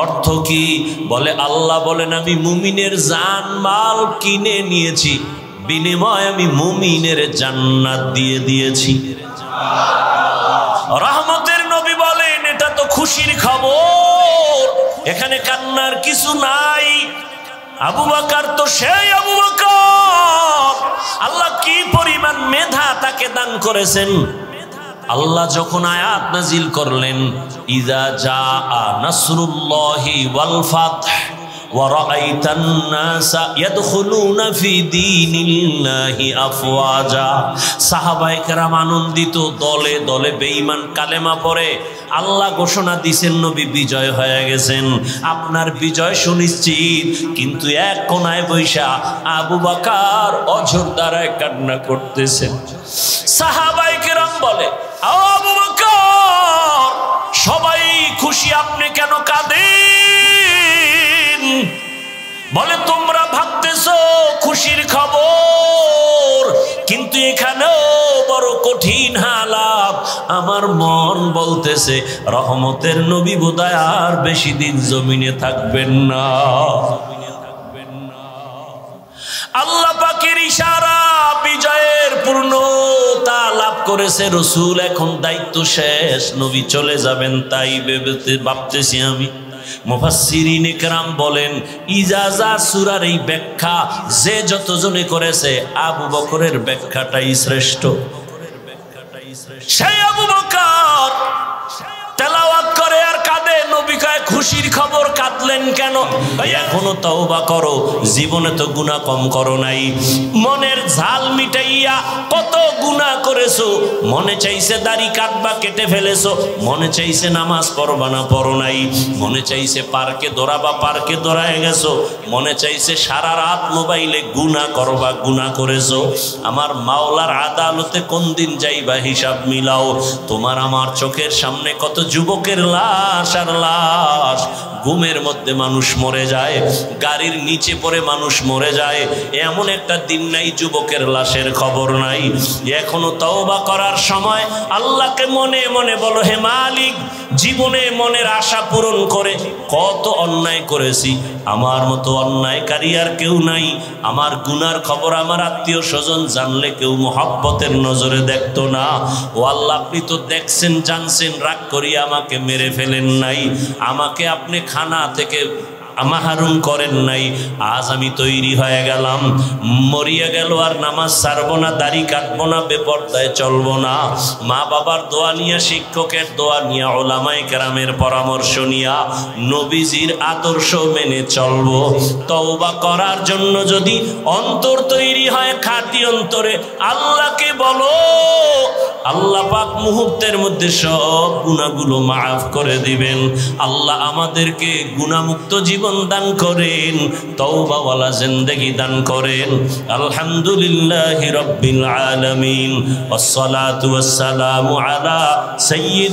অর্থ কি? বলে আল্লাহ বলেন আমি মুমিনের জান মাল কিনে নিয়েছি, বিনিময়ে আমি মুমিনের জান্নাত দিয়ে দিয়েছি। রহমতের নবী বলেন, এটা তো খুশির খবর, এখানে কান্নার কিছু নাই। আবু বকর তো সেই আবু বকর, আল্লাহ কি পরিমাণ মেধা তাকে দান করেছেন। আল্লাহ যখন আয়াত নাজিল করলেন, ইযা জাআ নাসরুল্লাহি ওয়াল ফাতহ ওয়ারাআইতান নাসা ইয়াদখুলুনা ফি দীনিল্লাহি আফওয়াজা। সাহাবায়ে কেরাম আনন্দিত, দলে দলে বেঈমান কালেমা পড়ে। আল্লাহ ঘোষণা দিয়েছেন নবী বিজয় হয়ে গেছেন, আপনার বিজয় সুনিশ্চিত। কিন্তু এক কোনায় বৈশা আবু বকর অঝোর দ্বারায় কান্না করতেছেন। সাহাবায়ে কেরাম বলে, আবু বকর সবাই খুশি, আপনি কেন কাঁদেন? বলে, তোমরা ভাবতেছো খুশির খবর, কিন্তু এখানেও বড় কঠিন হালাত। আমার মন বলতেছে রহমতের নবী বোধহয় আর বেশি দিন জমিনে থাকবেন না। আল্লাহ পাকের ইশারা, বিজয়ের পূর্ণতা লাভ করেছে রাসূল। এখন দায়িত্ব শেষ, নবী চলে যাবেন, তাই ভাবতেছি আমি। মুফাসসিরিন ইকরাম বলেন, ইজাজা সূরার এই ব্যাখ্যা যে যতজনে করেছে, আবু বকরের ব্যাখ্যাটাই শ্রেষ্ঠ। সেই আবু বকর তেলাওয়াত করে আর কাঁদে। নবী কয়, খুশির খবর, কাঁদলেন কেন? এখনো তওবা করো, জীবনে তো গুনাহ কম করো নাই। মনের ঝাল মিটাইয়া কত গুনাহ করেছো। মনে চাইছে দাড়ি কাটবা, কেটে ফেলেছো। মনে চাইছে নামাজ পড়বা না, পড়ো নাই। মনে চাইছে পার্কে দৌড়াবা, পার্কে দৌড়ায় গেছো। মনে চাইছে সারা রাত মোবাইলে গুনাহ করবা, গুনাহ করেছো। আমার মাওলার আদালতে কোন দিন যাইবা হিসাব মিলাও। তোমার আমার চোখের সামনে কত যুবকের লাশ আর লাশ। ঘুমের মধ্যে মানুষ মরে যায়, গাড়ির নিচে পড়ে মানুষ মরে যায়। এমন একটা দিন নাই যুবকের লাশের খবর নাই। এখনো তওবা করার সময়। আল্লাহকে মনে মনে বলো, হে মালিক, জীবনে মনের আশা পূরণ করে কত অন্যায় করেছি। আমার মতো অন্যায়কারী আর কেউ নাই। আমার গুনার খবর আমার আত্মীয় স্বজন জানলে কেউ মহব্বতের নজরে দেখতো না। ও আল্লাহ, আপনি তো দেখছেন, জানছেন, রাগ করিয়া আমাকে মেরে ফেলেন নাই। আমাকে আপনি খানা থেকে মাহরুম করেন নাই। আজ আমি তৈরি হয়ে গেলাম, মরিয়া গেল আর নামাজ ছাড়বো না, দাড়ি কাটবো না, বেপরদায় চলবো না। মা বাবার দোয়া নিয়ে, শিক্ষকের দোয়া নিয়ে, ওলামায়ে কেরামের পরামর্শ নিয়া নবীজির আদর্শ মেনে চলবো। তওবা করার জন্য যদি অন্তর তৈরি হয়, খাঁটি অন্তরে আল্লাহকে বলো, আল্লাহ পাক মুহূর্তের মধ্যে সব গুনাহগুলো মাফ করে দিবেন। আল্লাহ আমাদেরকে গুনাহমুক্ত জীবন দান করেন, তওবাওয়ালা জিন্দেগি দান করেন। আলহামদুলিল্লাহি রাব্বিল আলামিন, ওয়াসসালাতু ওয়াসসালামু আলা সাইয়্যিদ